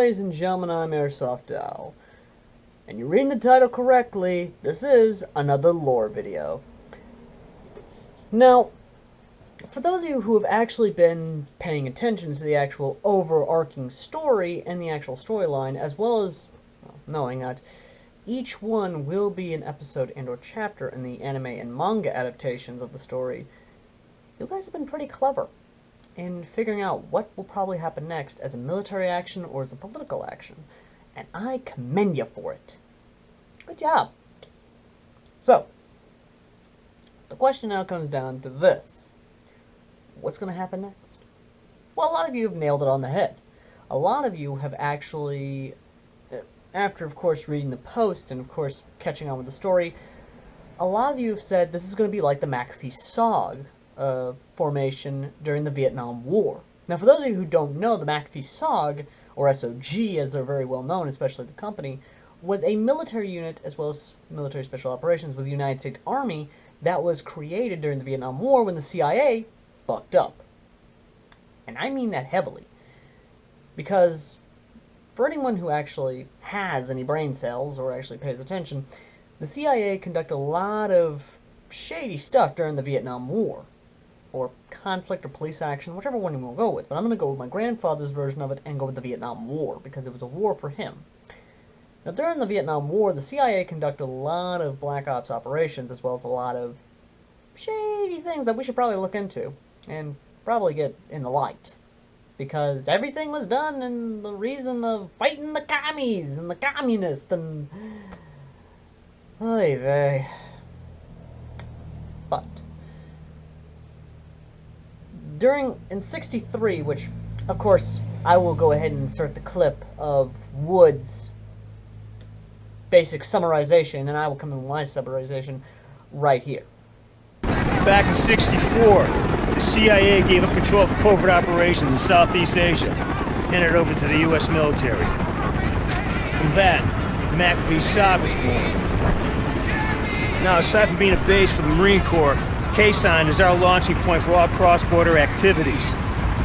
Ladies and gentlemen, I'm AirsoftAl, and you're reading the title correctly. This is another lore video. Now, for those of you who have actually been paying attention to the actual overarching story and the actual storyline, as well as knowing that each one will be an episode and or chapter in the anime and manga adaptations of the story, you guys have been pretty clever in figuring out what will probably happen next as a military action or as a political action. And I commend you for it. Good job. So, the question now comes down to this. What's going to happen next? Well, a lot of you have nailed it on the head. A lot of you have actually, after of course reading the post and of course catching on with the story, a lot of you have said this is going to be like the McAfee SOG formation during the Vietnam War. Now, for those of you who don't know, the McAfee SOG, or SOG as they're very well known, especially the company, was a military unit as well as military special operations with the United States Army that was created during the Vietnam War when the CIA fucked up. And I mean that heavily. Because for anyone who actually has any brain cells or actually pays attention, the CIA conducted a lot of shady stuff during the Vietnam War. Or conflict or police action, whichever one you will go with. But I'm going to go with my grandfather's version of it and go with the Vietnam War, because it was a war for him. Now, during the Vietnam War, the CIA conducted a lot of black ops operations, as well as a lot of shady things that we should probably look into, and probably get in the light. Because everything was done in the reason of fighting the commies, and the communists, and... Oy vey. But in 63, which, of course, I will go ahead and insert the clip of Wood's basic summarization, and I will come in with my summarization right here. Back in 64, the CIA gave up control of covert operations in Southeast Asia, handed it over to the U.S. military. From that, McAfee SOG was born. Now, aside from being a base for the Marine Corps, K-Sign is our launching point for all cross-border activities,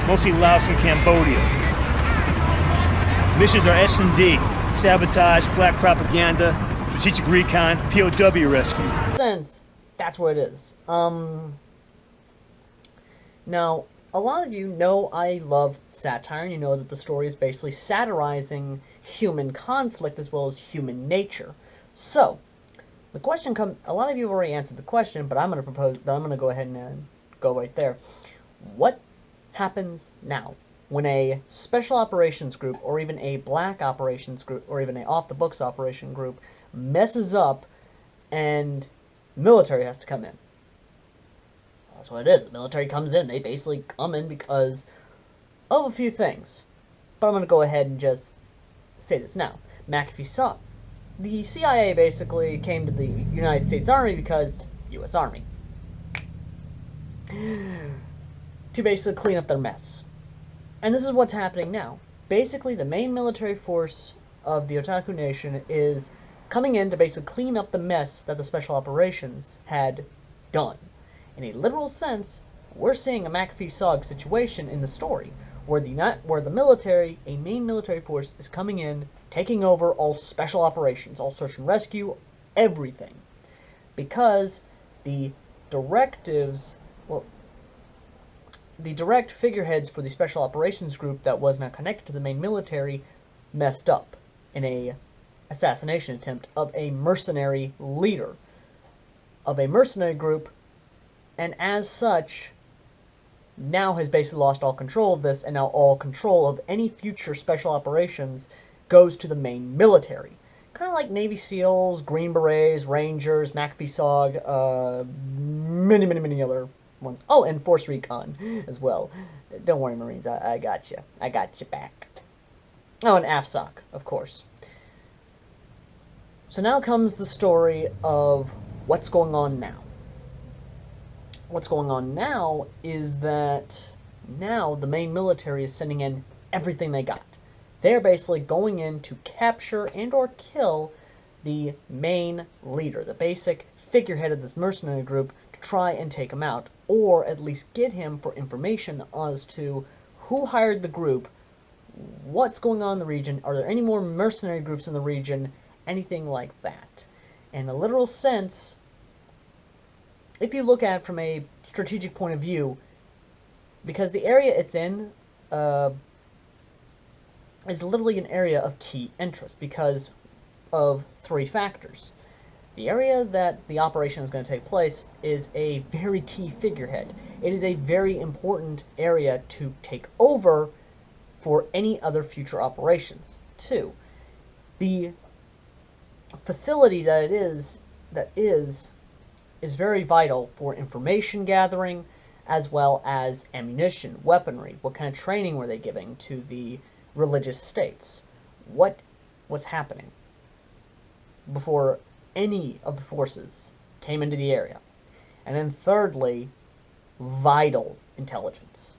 mostly Laos and Cambodia. Missions are S&D, sabotage, black propaganda, strategic recon, POW rescue. Since that's what it is. Now, a lot of you know I love satire, and you know that the story is basically satirizing human conflict as well as human nature. So, the question comes, a lot of you have already answered the question, but I'm going to propose, that I'm going to go ahead and go right there. What happens now when a special operations group, or even a black operations group, or even a off-the-books operation group messes up and military has to come in? That's what it is. The military comes in. They basically come in because of a few things. But I'm going to go ahead and just say this now. McAfee SOG. The CIA basically came to the United States Army because U.S. Army. To basically clean up their mess. And this is what's happening now. Basically, the main military force of the Otaku Nation is coming in to basically clean up the mess that the Special Operations had done. In a literal sense, we're seeing a McAfee SOG situation in the story, where the military, a main military force, is coming in, taking over all special operations, all search and rescue, everything. Because the directives, well, the direct figureheads for the special operations group that was now connected to the main military messed up in a assassination attempt of a mercenary leader of a mercenary group, and as such now has basically lost all control of this, and now all control of any future special operations goes to the main military. Kind of like Navy SEALs, Green Berets, Rangers, McAfee SOG, many other ones. Oh, and Force Recon as well. Don't worry, Marines, I got you. I got you back. Oh, and AFSOC, of course. So now comes the story of what's going on now. What's going on now is that now the main military is sending in everything they got. They're basically going in to capture and or kill the main leader, the basic figurehead of this mercenary group, to try and take him out, or at least get him for information as to who hired the group, what's going on in the region, are there any more mercenary groups in the region, anything like that. In a literal sense, if you look at it from a strategic point of view, because the area it's in is literally an area of key interest because of three factors. The area that the operation is going to take place is a very key figurehead. It is a very important area to take over for any other future operations. Two, the facility that it is very vital for information gathering as well as ammunition, weaponry. What kind of training were they giving to the religious states? What was happening before any of the forces came into the area? And then thirdly, vital intelligence.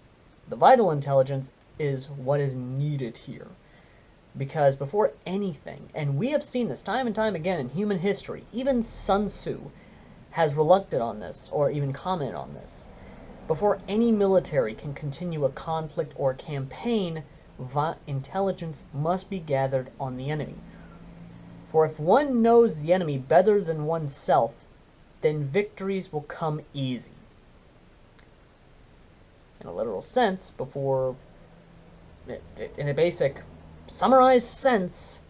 The vital intelligence is what is needed here. Because before anything, and we have seen this time and time again in human history, even Sun Tzu has relucted on this, or even commented on this. Before any military can continue a conflict or a campaign, intelligence must be gathered on the enemy. For if one knows the enemy better than oneself, then victories will come easy. In a literal sense, in a basic, summarized sense,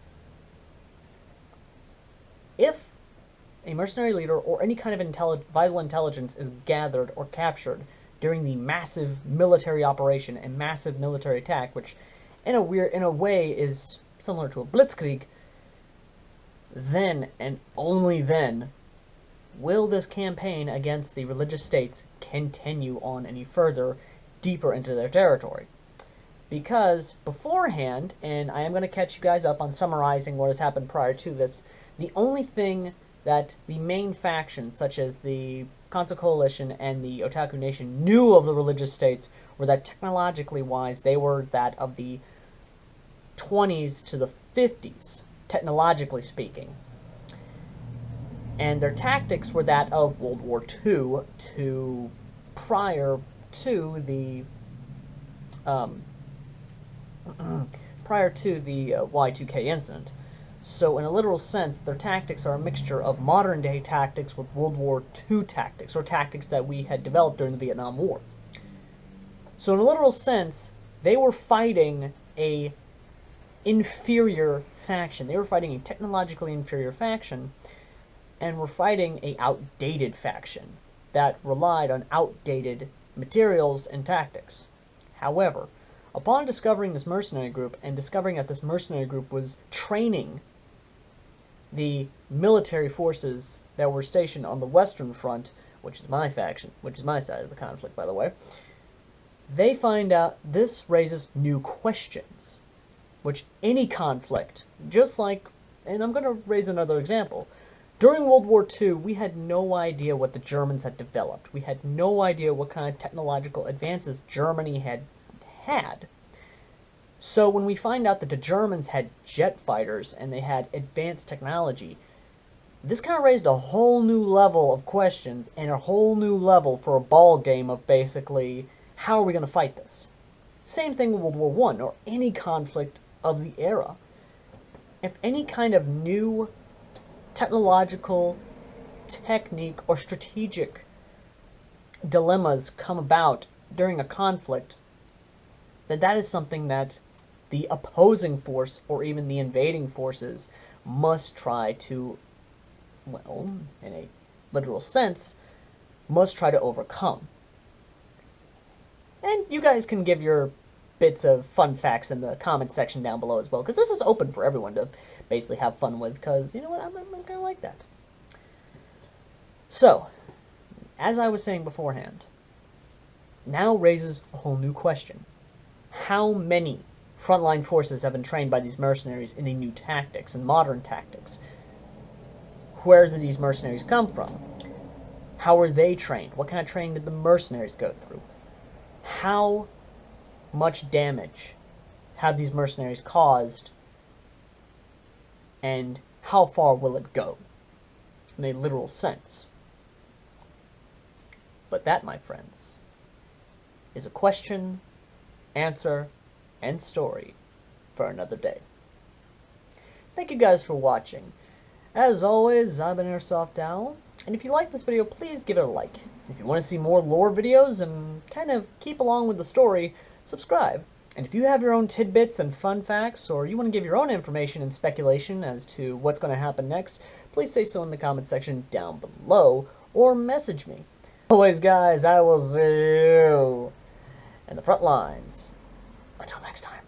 if a mercenary leader or any kind of vital intelligence is gathered or captured during the massive military operation and massive military attack, which in a way is similar to a blitzkrieg, then and only then will this campaign against the religious states continue on any further, deeper into their territory. Because beforehand, and I am going to catch you guys up on summarizing what has happened prior to this, the only thing that the main factions, such as the Council Coalition and the Otaku Nation, knew of the religious states were that technologically wise, they were that of the 20s to the 50s, technologically speaking. And their tactics were that of World War II to prior to the Y2K incident. So in a literal sense, their tactics are a mixture of modern-day tactics with World War II tactics, or tactics that we had developed during the Vietnam War. So in a literal sense, they were fighting a inferior faction. They were fighting a technologically inferior faction, and were fighting a outdated faction that relied on outdated materials and tactics. However, upon discovering this mercenary group, and discovering that this mercenary group was training the military forces that were stationed on the Western Front, which is my faction, which is my side of the conflict, by the way, they find out this raises new questions, which any conflict, just like, and I'm going to raise another example. During World War II, we had no idea what the Germans had developed. We had no idea what kind of technological advances Germany had. So when we find out that the Germans had jet fighters and they had advanced technology, this kind of raised a whole new level of questions and a whole new level for a ball game of basically, how are we going to fight this? Same thing with World War I or any conflict of the era. If any kind of new technological technique or strategic dilemmas come about during a conflict, then that is something that the opposing force or even the invading forces must try to, well, in a literal sense, must try to overcome. And you guys can give your bits of fun facts in the comments section down below as well, because this is open for everyone to basically have fun with, because, you know what, I'm kind of like that. So, as I was saying beforehand, now raises a whole new question. How many frontline forces have been trained by these mercenaries in the new tactics and modern tactics? Where do these mercenaries come from? How were they trained? What kind of training did the mercenaries go through? How much damage have these mercenaries caused? And how far will it go? In a literal sense. But that, my friends, is a question, answer, and story for another day. Thank you guys for watching. As always, I've been AirsoftAl, and if you like this video, please give it a like. If you want to see more lore videos and kind of keep along with the story, subscribe. And if you have your own tidbits and fun facts, or you want to give your own information and speculation as to what's going to happen next, please say so in the comment section down below, or message me. Always, guys, I will see you in the front lines. Until next time.